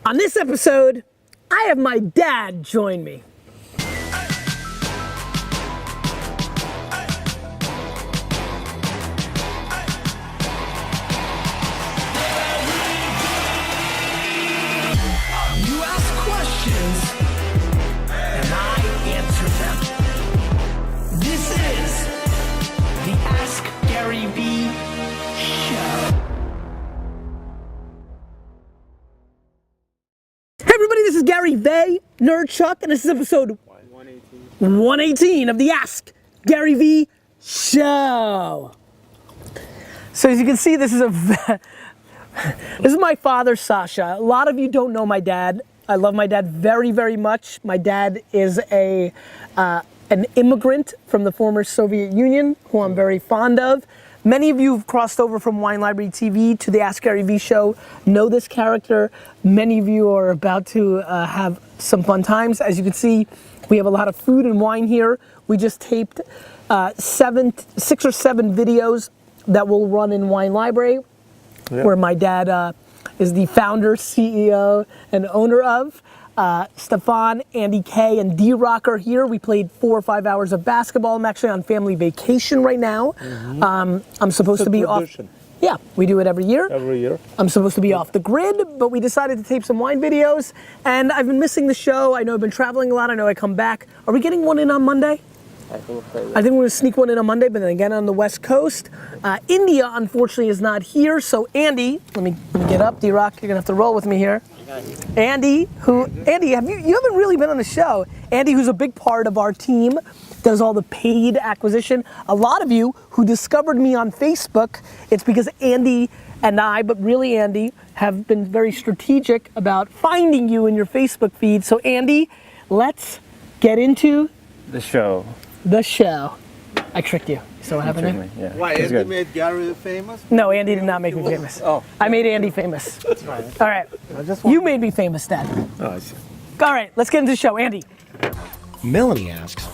On this episode, I have my dad join me. You ask questions, and I answer them. This is the Ask Gary V Show. Hey everybody, this is Gary Vaynerchuk, and this is episode 118 of the Ask Gary V Show. So as you can see, this is this is my father, Sasha. A lot of you don't know my dad. I love my dad very, very much. My dad is an immigrant from the former Soviet Union, who I'm very fond of. Many of you have crossed over from Wine Library TV to the Ask Gary V Show, know this character. Many of you are about to have some fun times. As you can see, we have a lot of food and wine here. We just taped 6 or 7 videos that will run in Wine Library, where my dad is the founder, CEO, and owner of. Stefan, Andy K, and D-Rock are here. We played 4 or 5 hours of basketball. I'm actually on family vacation right now. I'm supposed to be off. Yeah, we do it every year. Every year. I'm supposed to be off the grid, but we decided to tape some wine videos, and I've been missing the show. I know I've been traveling a lot. I know I come back. Are we getting one in on Monday? I think so. I think we're gonna sneak one in on Monday, but then again on the West Coast. India, unfortunately, is not here, so Andy, let me get up. D-Rock, you're gonna have to roll with me here. Andy, you haven't really been on the show. Andy, who's a big part of our team, does all the paid acquisition. A lot of you who discovered me on Facebook, it's because Andy and I, but really Andy, have been very strategic about finding you in your Facebook feed. So Andy, let's get into The show. the show. I tricked you. So what happened there? Yeah. Why, It's Andy good. made Gary famous? No, Andy did not make me famous. Oh. I made Andy famous. All right. You made me famous, Dad. Oh, I see. All right, let's get into the show. Andy. Melanie asks,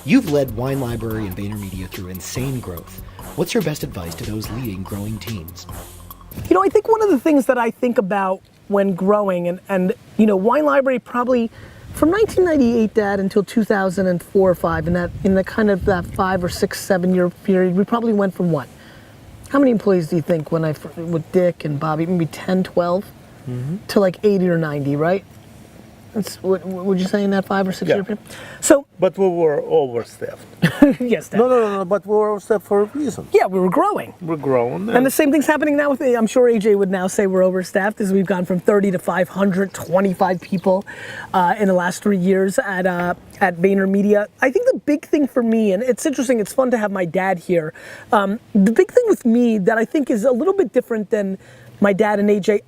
you've led Wine Library and VaynerMedia through insane growth. What's your best advice to those leading growing teams? You know, I think one of the things that I think about when growing, and you know, Wine Library probably from 1998, Dad, until 2004 or 5, in the kind of that 5 or 6, 7 year period, we probably went from what? How many employees do you think with Dick and Bobby, maybe 10, 12, to like 80 or 90, right? That's what would you say in that 5 or 6 year period? So, But we were overstaffed. yes, Dad. No, but we were overstaffed for a reason. Yeah, we were growing. We're growing. And the same thing's happening now with me. I'm sure AJ would now say we're overstaffed as we've gone from 30 to 525 people in the last 3 years at VaynerMedia. I think the big thing for me, and it's interesting, it's fun to have my dad here. The big thing with me that I think is a little bit different than my dad and AJ,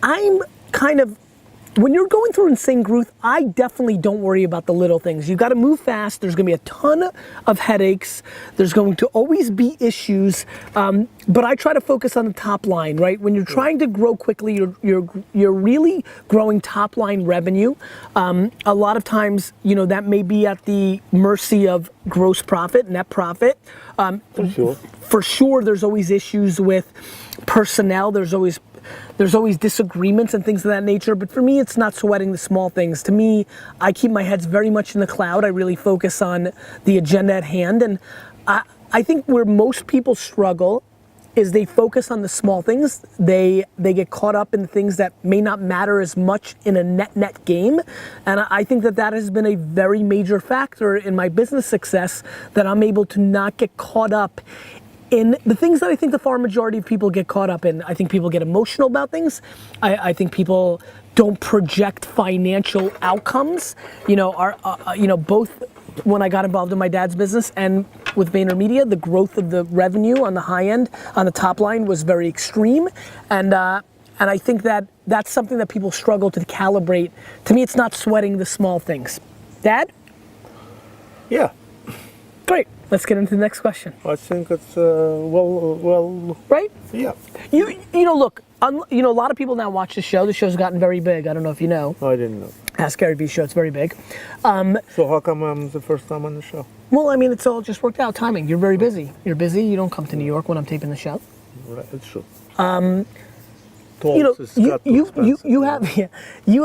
I'm kind of, when you're going through insane growth, I definitely don't worry about the little things. You've got to move fast. There's going to be a ton of headaches. There's going to always be issues. But I try to focus on the top line, right? When you're trying to grow quickly, you're really growing top line revenue. A lot of times, you know, that may be at the mercy of gross profit, net profit. For sure. For sure, there's always issues with personnel. There's always disagreements and things of that nature, but for me, it's not sweating the small things. To me, I keep my heads very much in the cloud. I really focus on the agenda at hand, and I think where most people struggle is they focus on the small things. They get caught up in things that may not matter as much in a net game, and I think that has been a very major factor in my business success, that I'm able to not get caught up in the things that I think the far majority of people get caught up in. I think people get emotional about things. I think people don't project financial outcomes. You know, both when I got involved in my dad's business and with VaynerMedia, the growth of the revenue on the high end, on the top line, was very extreme. And I think that's something that people struggle to calibrate. To me, it's not sweating the small things. Dad? Yeah. Great. Let's get into the next question. I think it's, well. Right? Yeah. You know, look, you know, a lot of people now watch the show. The show's gotten very big. I don't know if you know. I didn't know. Ask Gary V Show, it's very big. So how come I'm the first time on the show? Well, I mean, it's all just worked out, timing. You're very busy. You're busy, you don't come to New York when I'm taping the show. Right, it's true. you know, Tulsa is got too expensive, you have yeah, you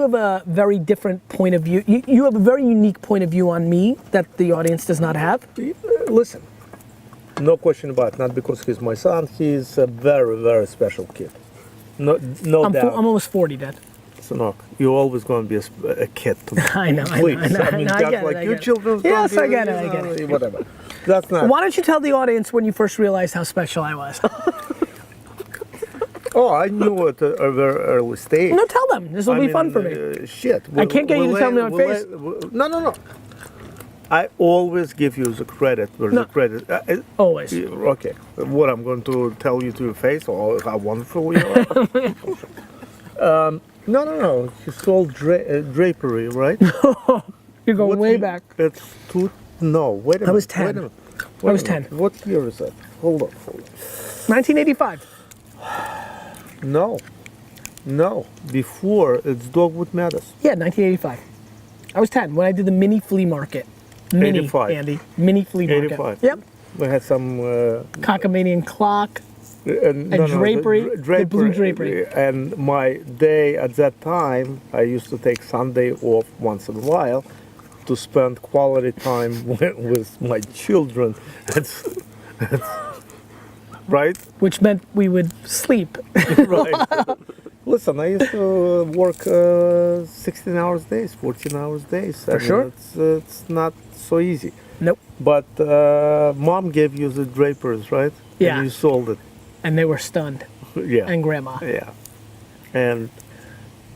have a very different point of view. You have a very unique point of view on me that the audience does not have. Listen, no question about it. Not because he's my son. He's a very, very special kid. No I'm doubt. almost 40, Dad. Sanok, you're always going to be a kid to me. I know. Please, I mean, I just get it, like I your get it. children. Yes, I get it. I get it. Whatever. That's not. Why don't you tell the audience when you first realized how special I was? Oh, I knew at a very early stage. No, tell them. This will be fun for me. Shit. I can't get you to tell me on face. No. I always give you the credit where No. the credit. Always. Okay. What I'm going to tell you to your face, or how wonderful you are. No. He sold drapery, right? You're going What way year- back. It's two. No, wait a minute. I was Wait 10. a minute. I was Wait a minute. 10. What year is that? Hold on. 1985. No. Before it's Dogwood Meadows. Yeah, 1985. I was 10 when I did the mini flea market. Mini, 85. Andy. Mini flea market. 85. Yep. We had some. Cockamanian clock. And drapery, the blue drapery. And my day at that time, I used to take Sunday off once in a while to spend quality time with my children. Right? Which meant we would sleep. Right. Listen, I used to work 16 hours days, 14 hours days. For sure. It's not so easy. Nope. But mom gave you the drapers, right? Yeah. And you sold it. And they were stunned. Yeah. And grandma. Yeah. And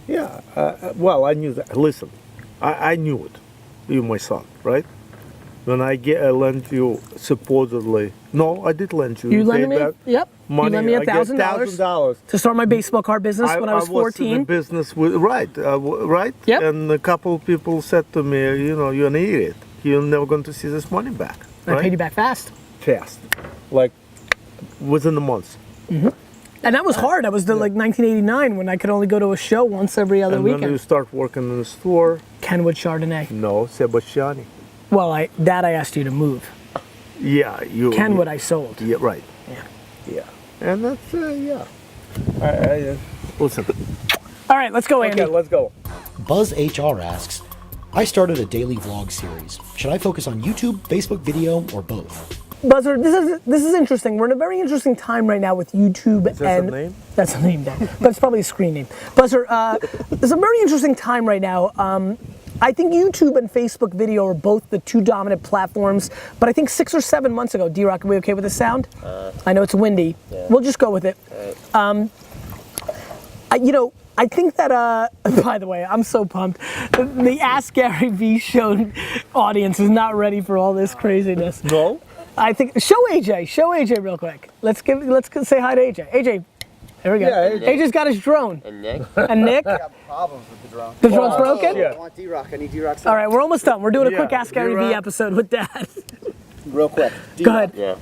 yeah, well, I knew that. Listen, I knew it. You're my son, right? When I lent you supposedly. No, I did lend you. You paid lended me? back Yep. money. You lent me I get $1,000 $1,000 to start my baseball card business when I was in the 14. business with right. Yep. And a couple of people said to me, you're an idiot. You're never going to see this money back. I paid you back fast. Fast, like within the months. And that was hard. That was like 1989 when I could only go to a show once every other And weekend. when you start working in the store, Kenwood Chardonnay. no, Sebastiani. Well, I asked you to move. Yeah, you. Kenwood I sold. Yeah, right. Yeah. Yeah, and that's yeah. I listen. All right, let's go, Andy. Okay, let's go. Buzz HR asks, I started a daily vlog series. Should I focus on YouTube, Facebook video, or both? Buzzer, this is interesting. We're in a very interesting time right now with YouTube Is that and a name? that's a name, Dan, but it's probably a screen name. Buzzer, there's a very interesting time right now. I think YouTube and Facebook video are both the two dominant platforms, but I think 6 or 7 months ago, D-Rock, are we okay with the sound? I know it's windy. Yeah. We'll just go with it. I think that, by the way, I'm so pumped. The Ask Gary Vee show audience is not ready for all this craziness. No. I think, show AJ real quick. Let's say hi to AJ. AJ, here we go. Yeah, AJ's got his drone. And Nick? And Nick, I got problems with the drone. the drone's broken? Yeah. I want D-Rock. I need D-Rock. All right, we're almost done. We're doing a Yeah, quick Ask Gary Vee D-Rock. episode with Dad. Real quick. Go ahead. Yeah.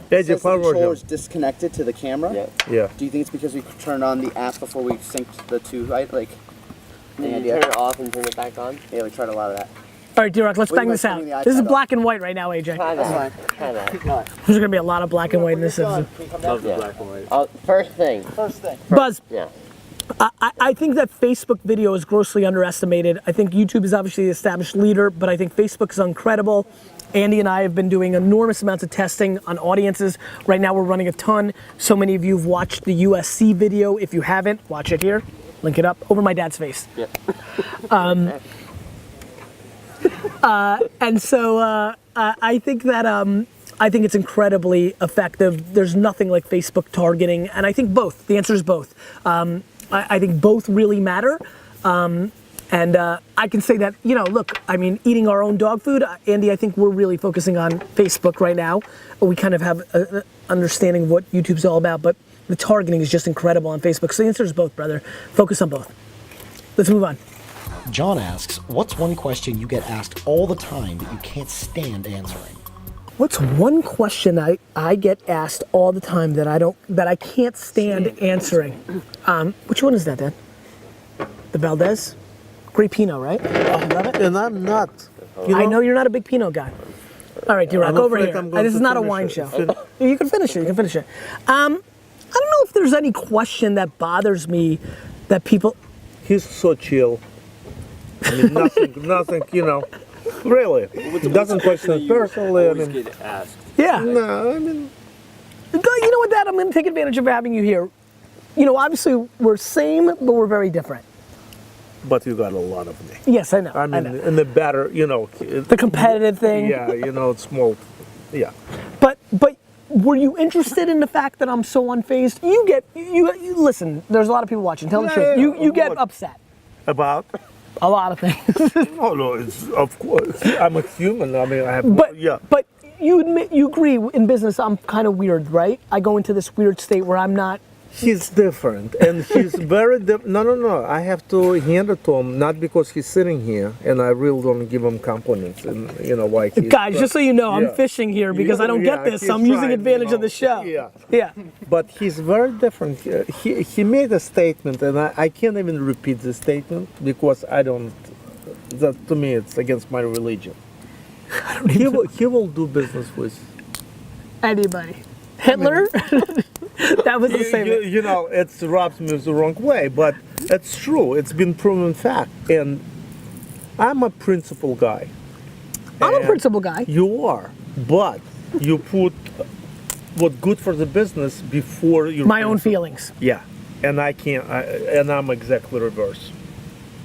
Hey, It says the power controller him. is disconnected to the camera. Yeah. Yeah. Do you think it's because we turned on the app before we synced the two, right? Like, Did you idea? turn it off and turn it back on? Yeah, we tried a lot of that. All right, D-Rock, let's What do bang you this guys out. think of the This is iPad? black and white right now, AJ. Try That's that. fine. Try that. No. There's gonna be a lot of black and white in this episode. Can you come down? Yeah. Oh, first thing. First thing. Buzz, Yeah. I think that Facebook video is grossly underestimated. I think YouTube is obviously the established leader, but I think Facebook is incredible. Andy and I have been doing enormous amounts of testing on audiences. Right now we're running a ton. So many of you have watched the USC video. If you haven't, watch it here. Link it up over my dad's face. Yeah. And so I think that I think it's incredibly effective. There's nothing like Facebook targeting, and I think both. The answer is both. I think both really matter. And I can say that, look, I mean, eating our own dog food, Andy, I think we're really focusing on Facebook right now. We kind of have an understanding of what YouTube's all about, but the targeting is just incredible on Facebook. So the answer is both, brother. Focus on both. Let's move on. John asks, what's one question you get asked all the time that you can't stand answering? What's one question I get asked all the time that I can't stand answering? Which one is that, Dad? The Valdez? Great Pinot, right? You love it? And I'm not. I know you're not a big Pinot guy. All right, D-Rock, I'm over afraid here. I'm going This is to not a finish wine it. show. You can finish it. I don't know if there's any question that bothers me that people. He's so chill. I mean, nothing, you know. Really, doesn't question it personally. I mean, get asked. Yeah. no, I mean, You know what, Dad? I'm going to take advantage of having you here. You know, obviously we're same, but we're very different. but you got a lot of me. Yes, I know. I mean, know. in the better, you know. The competitive thing. Yeah, you know, it's small. Yeah. But were you interested in the fact that I'm so unfazed? You listen. There's a lot of people watching. Tell the Yeah, truth. yeah, You get what? upset. About? A lot of things. No, it's of course. I'm a human. I mean, I have. But yeah. But you agree in business I'm kind of weird, right? I go into this weird state where I'm not. He's different, and he's very no. I have to hand it to him, not because he's sitting here, and I really don't give him compliments, and you know why. Guys, just so you know, I'm Yeah. fishing here because I don't get this. he's So I'm using trying, advantage you of the show. Yeah, Yeah. but he's very different. He made a statement, and I can't even repeat the statement because I don't. That to me, it's against my religion. He will do business with. Anybody. Hitler? That was the same. You know, it rubs me the wrong way, but it's true. It's been proven fact, and I'm a principle guy. I'm a And principal guy. You are, but you put what's good for the business before your My own principle. feelings. Yeah, and I can't. And I'm exactly reverse.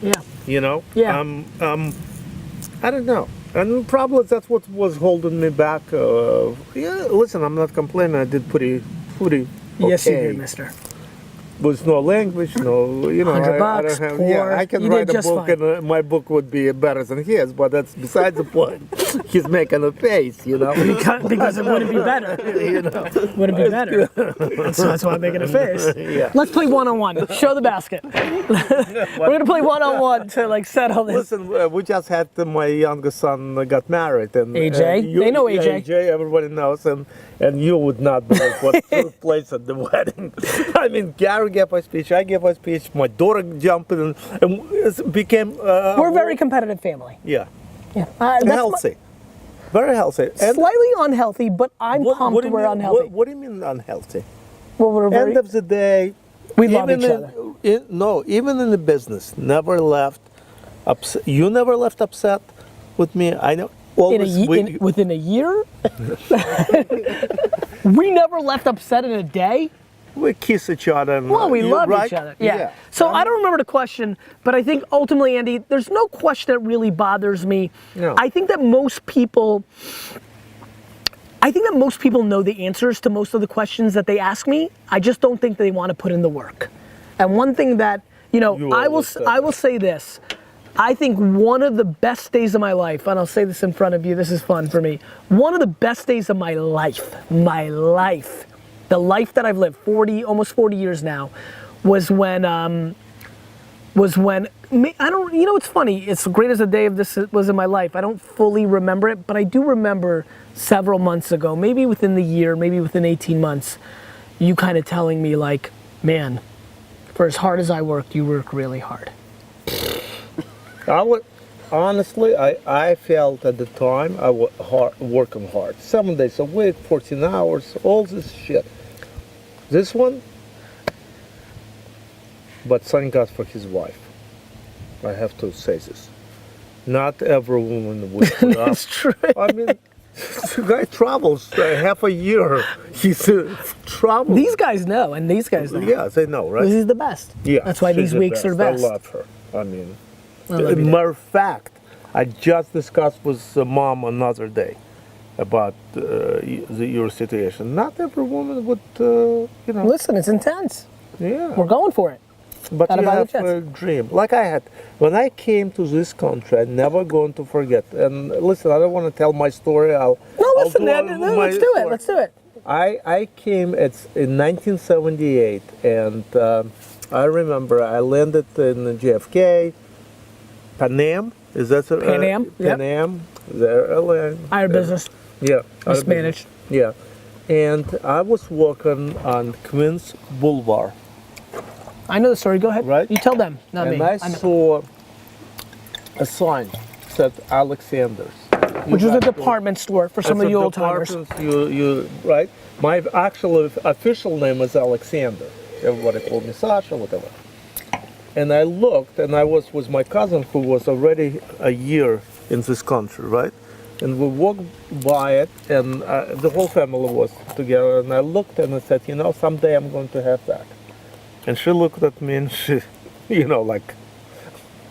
Yeah. You know. Yeah. I don't know. And probably that's what was holding me back. Yeah, listen, I'm not complaining. I did pretty okay. Yes, you did, mister. With no language, no, you know, $100 I don't have, poor. yeah, I can You write did a just book fine. and my book would be better than his, but that's besides the point. He's making a face, you know. Because it wouldn't be better. You know. Wouldn't be better. That's why I'm making a face. Yeah. Let's play one-on-one. Show the basket. We're gonna play one-on-one to like settle this. Listen, we just had my youngest son got married, and AJ? They know AJ. Yeah, AJ, everybody knows, and you would not believe what took place at the wedding. I mean, Gary gave a speech, I gave a speech, my daughter jumped in, and it became. We're a very competitive family. Yeah, Yeah. That's healthy, very healthy. And slightly unhealthy, but I'm pumped do you we're mean, unhealthy. What do you mean unhealthy? Well, we're very. End of the day, We love even each other. No, even in the business, never left upset. You never left upset with me. I know. Always, Within a year? We never left upset in a day? we kiss each other. And, Well, we love right? each other. Yeah. So I don't remember the question, but I think ultimately, Andy, there's no question that really bothers me. No. I think that most people know the answers to most of the questions that they ask me. I just don't think they want to put in the work. And one thing that, you know, You I will always said I will say this. I think one of the best days of my life, and I'll say this in front of you, this is fun for me. One of the best days of my life, the life that I've lived, almost 40 years now, was when, I don't, you know, it's funny, it's great as a day of this was in my life. I don't fully remember it, but I do remember several months ago, maybe within the year, maybe within 18 months, you kind of telling me like, man, for as hard as I work, you work really hard. Honestly, I felt at the time I was working hard. 7 days a week, 14 hours, all this shit. This one, but thank God for his wife. I have to say this. Not every woman would put up. That's true. I mean, the guy travels half a year. He's traveling. These guys know, and these guys know. Yeah, they know, right? This is the best. Yeah, That's why she's these the weeks are best. I love her. I mean, I love you, Dad. matter of fact, I just discussed with mom another day about your situation. Not every woman would, you know. Listen, it's intense. Yeah. We're going for it. But gotta you buy the have chance. a dream. Like I had. When I came to this country, I'm never going to forget. And listen, I don't want to tell my story. No, listen, man. No, let's do it. Let's do it. I came in 1978, and I remember I landed in JFK, Pan Am. Is that Pan Am, yep. Pan Am, the airline. Our business. Yeah. Mismanaged. Yeah, and I was walking on Queens Boulevard, I know the story. Go ahead. Right. You tell them, not and me. I know. saw a sign said Alexander's. Which was a got to- department store for some It's of the a old timers. department, you right. My actual official name is Alexander. Everybody called me Sasha, whatever. And I looked, and I was with my cousin who was already a year in this country, right? And we walked by it, and the whole family was together. And I looked and I said, you know, someday I'm going to have that. And she looked at me and she, you know, like,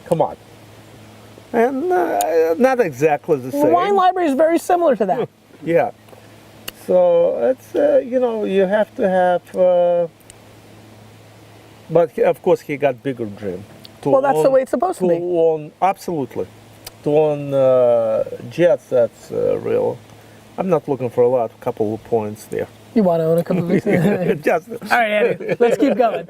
come on. And not exactly the The same. wine library is very similar to that. Yeah. So it's you know, you have to have. But of course, he got bigger dream. To Well, that's the way it's supposed to be. own, absolutely. To own jets, that's real. I'm not looking for a lot. A couple of points there. You want to own a couple of these? Just All right, Andy, let's keep going.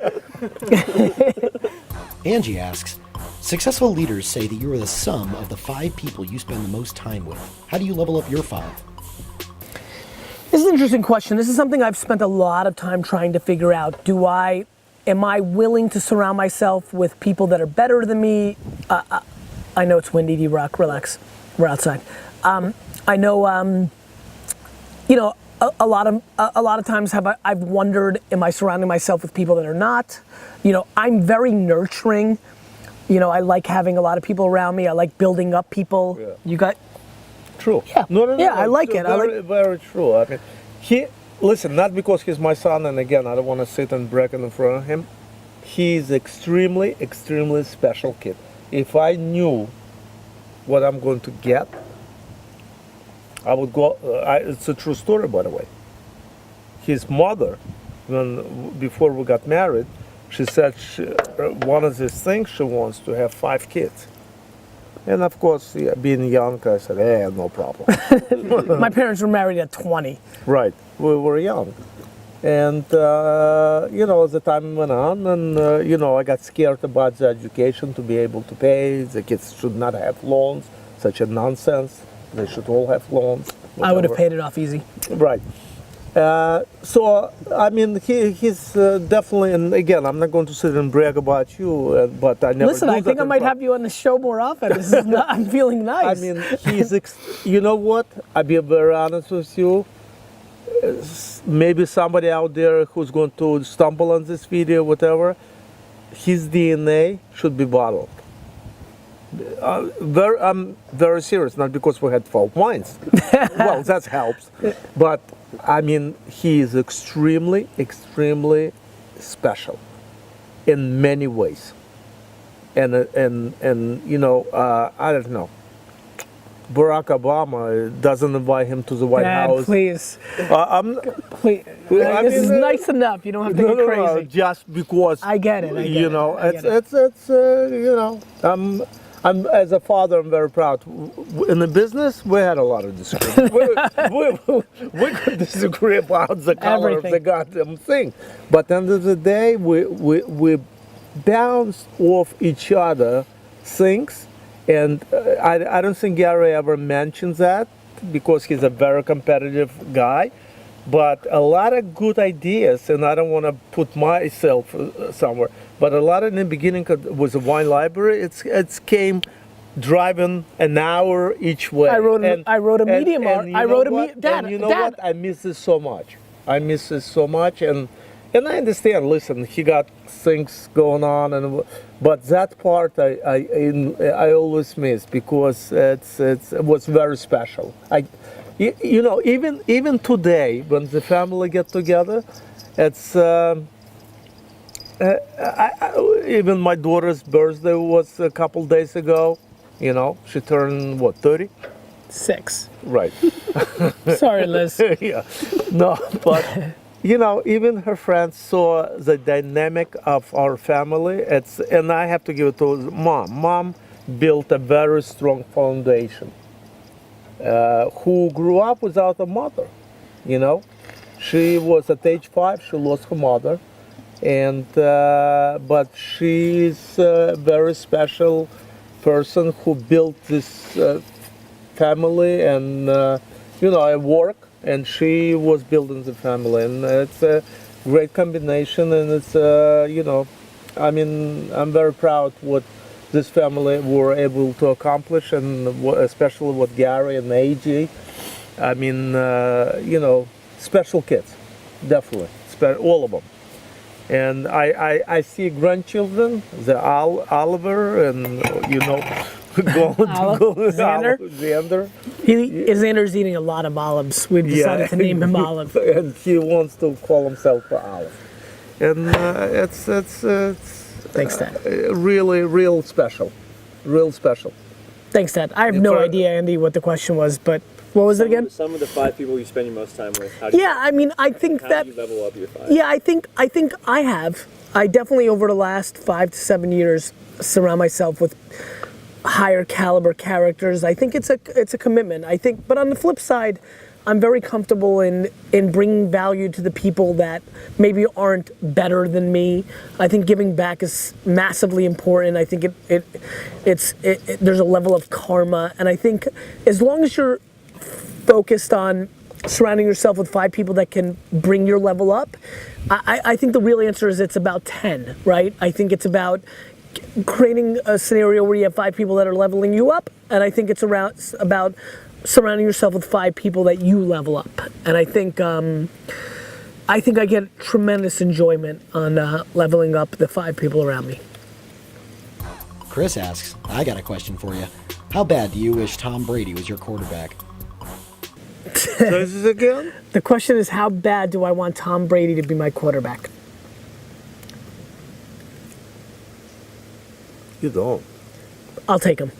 Angie asks, successful leaders say that you are the sum of the 5 people you spend the most time with. How do you level up your 5? This is an interesting question. This is something I've spent a lot of time trying to figure out. Am I willing to surround myself with people that are better than me? I know it's windy, D-Rock, relax. We're outside. I know, you know, a lot of times I've wondered, am I surrounding myself with people that are not? You know, I'm very nurturing. You know, I like having a lot of people around me. I like building up people. Yeah. You got, true. Yeah. No. Yeah, I like it. I Very, very true. I mean, listen, not because he's my son, and again, I don't want to sit and brag in front of him. He's extremely, extremely special kid. If I knew what I'm going to get, I would go. It's a true story, by the way. His mother, before we got married, she said one of the things she wants to have 5 kids. And of course, yeah, being young, I said, no problem. my parents were married at 20. Right, we were young. And, you know, as the time went on, and, you know, I got scared about the education to be able to pay. The kids should not have loans, such a nonsense. They should all have loans. I would have whatever. paid it off easy. Right. So, I mean, he's definitely, and again, I'm not going to sit and brag about you, but I never Listen, do I think that I in might front- have you on the show more often. This is not, I'm feeling nice. I mean, you know what? I'll be very honest with you. Maybe somebody out there who's going to stumble on this video, whatever, his DNA should be bottled. I'm very serious, not because we had 12 wines. Well, that helps. But, I mean, he is extremely, extremely special in many ways. And you know, I don't know. Barack Obama doesn't invite him to the White Dad, House. please. I Please. This is mean, nice enough. You don't have to get crazy. No, just because. I get it. You know, I get it's you know, I'm as a father, I'm very proud. In the business, we had a lot of disagreements. we could disagree about the color of the Everything. goddamn thing, but at the end of the day, we bounce off each other things. And I don't think Gary ever mentions that because he's a very competitive guy. But a lot of good ideas, and I don't want to put myself somewhere, but a lot in the beginning was a wine library. It's came driving an hour each way. I wrote a medium and art. you I know wrote a what? Dad. And you know Dad. what? I miss this so much. I miss this so much, and I understand. Listen, he got things going on, but that part I always miss because it was very special. You know, even today when the family get together, it's even my daughter's birthday was a couple days ago. You know, she turned what, 30? 6. Right. Sorry, Liz. Yeah. No, but you know, even her friends saw the dynamic of our family. And I have to give it to mom. Mom built a very strong foundation. Who grew up without a mother, you know. She was at age 5, she lost her mother, and but she's a very special person who built this family, and you know, I work, and she was building the family, and it's a great combination, and it's you know, I mean, I'm very proud what this family were able to accomplish, and especially what Gary and AJ. I mean, special kids, definitely, all of them. And I see grandchildren, the Oliver, and Xander? Xander. Xander's eating a lot of olives. We've decided to name him Olive. And he wants to call himself Olive. And it's Thanks, Dad. really, real special. Real special. Thanks, Dad. I have no idea, Andy, what the question was, but what was it again? Some of the 5 people you spend your most time with. How do you, I mean, I think how that. do you level up your 5? Yeah, I think I have. I definitely over the last 5 to 7 years surround myself with higher caliber characters. I think it's a commitment. I think, but on the flip side, I'm very comfortable in bringing value to the people that maybe aren't better than me. I think giving back is massively important. I think there's a level of karma, and I think as long as you're focused on surrounding yourself with 5 people that can bring your level up, I think the real answer is it's about 10, right? I think it's about creating a scenario where you have 5 people that are leveling you up, and I think it's about surrounding yourself with 5 people that you level up. And I think I get tremendous enjoyment on leveling up the 5 people around me. Chris asks, I got a question for you. How bad do you wish Tom Brady was your quarterback? Say this again? The question is, how bad do I want Tom Brady to be my quarterback? You don't. I'll take him.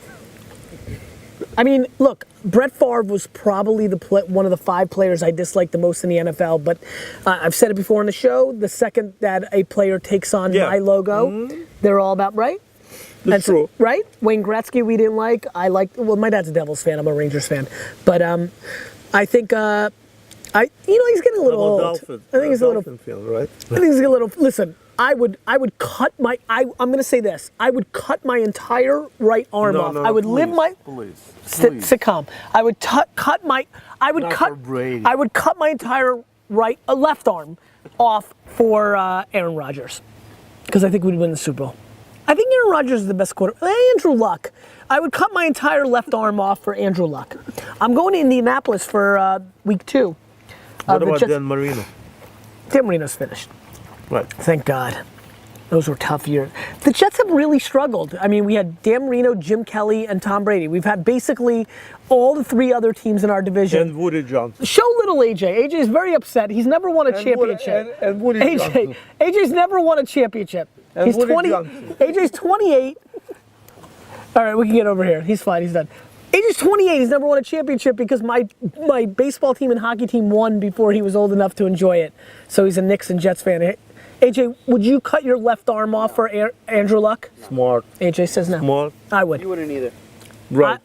I mean, look, Brett Favre was probably one of the 5 players I disliked the most in the NFL, but I've said it before on the show, the second that a player takes on my logo, they're all about, right? That's true. Right? Wayne Gretzky we didn't like. I liked, well, my dad's a Devils fan, I'm a Rangers fan. But I think, he's getting a little old. Dolphin, I think he's a little, fan, right? I think he's a little, listen, I would cut my, I'm going to say this, I would cut my entire right arm off. I would live my, sit calm. I would cut my, I would cut my entire left arm off for Aaron Rodgers, because I think we'd win the Super Bowl. I think Aaron Rodgers is the best quarterback. Andrew Luck. I would cut my entire left arm off for Andrew Luck. I'm going to Indianapolis for week 2. What about Dan Marino? Dan Marino's finished. Right. Thank God. Those were tough years. The Jets have really struggled. I mean, we had Dan Marino, Jim Kelly, and Tom Brady. We've had basically all the 3 other teams in our division. And Woody Johnson. Show little AJ. AJ's very upset. He's never won a championship. And Woody Johnson. AJ's never won a championship. And He's Woody 20. Johnson. AJ's 28. All right, we can get over here. He's fine. He's done. AJ's 28. He's never won a championship because my baseball team and hockey team won before he was old enough to enjoy it. So he's a Knicks and Jets fan. AJ, would you cut your left arm off for Andrew Luck? Smart. AJ says no. Smart. I would. You wouldn't either. Right.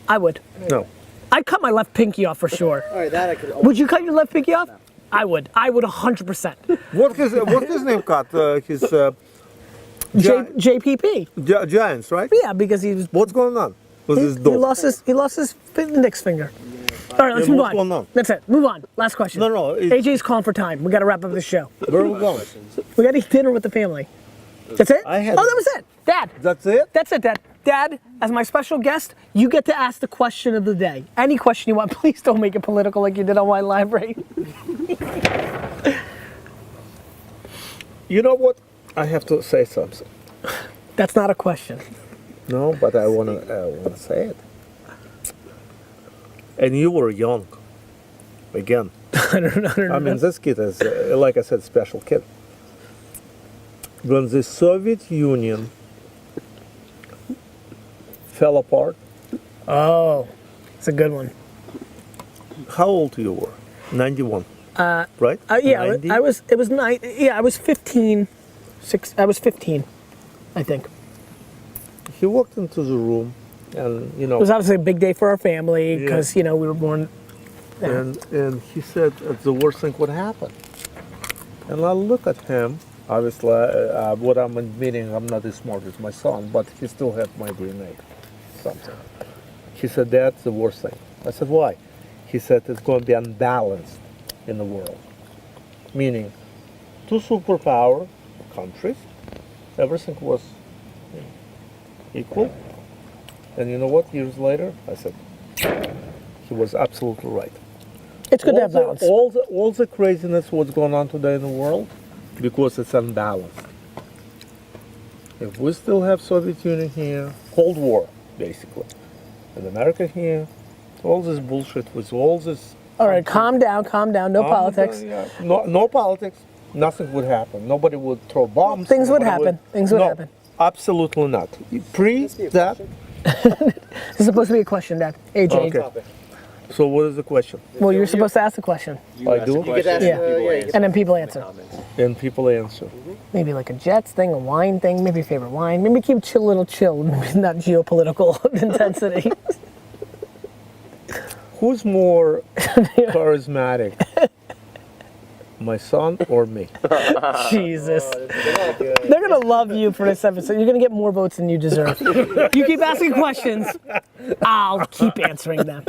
I would. No. I'd cut my left pinky off for sure. All right, that I could. Would you cut your left pinky off? No. I would. I would 100%. What his name cut? His JPP. Giants, right? Yeah, because he was. What's going on with his He dog? lost his index finger. All right, let's move what's on. going on? That's it. Move on. Last question. No. AJ's calling for time. We got to wrap up this show. Where are we going? We got to eat dinner with the family. That's it? I had- Oh, that was it. Dad. That's it? That's it, Dad. Dad, as my special guest, you get to ask the question of the day. Any question you want. Please don't make it political like you did on Wine Library. You know what? I have to say something. That's not a question. No, but I wanna say it. And you were young. Again. I don't know. I mean, this kid is, like I said, special kid. When the Soviet Union fell apart. Oh, it's a good one. How old you were? 91. Right? Yeah, 90? I was 15. I was 15, I think. He walked into the room and, It was obviously a big day for our family because, we were born. And he said the worst thing would happen. And I look at him. Obviously, what I'm admitting, I'm not as smart as my son, but he still had my grenade. Something. He said, that's the worst thing. I said, why? He said, it's going to be unbalanced in the world. Meaning, 2 superpower countries, everything was equal. And you know what? Years later, I said, he was absolutely right. It's good to have balance. All the craziness what's going on today in the world, because it's unbalanced. If we still have Soviet Union here, Cold War, basically, and America here, all this bullshit with all this... All right, calm down, no politics. Yeah, no politics, nothing would happen. Nobody would throw bombs. Things would nobody happen. Things would No, happen. Absolutely not. Pre that... This is supposed to be a question, Dad. AJ. Okay. So what is the question? Well, you're supposed to ask a question, I do? Yeah. and then people answer. And people answer. Maybe like a Jets thing, a wine thing, maybe your favorite wine. Maybe keep a little chill, maybe not geopolitical intensity. Who's more charismatic? My son or me? Jesus. They're going to love you for this episode. You're going to get more votes than you deserve. You keep asking questions, I'll keep answering them.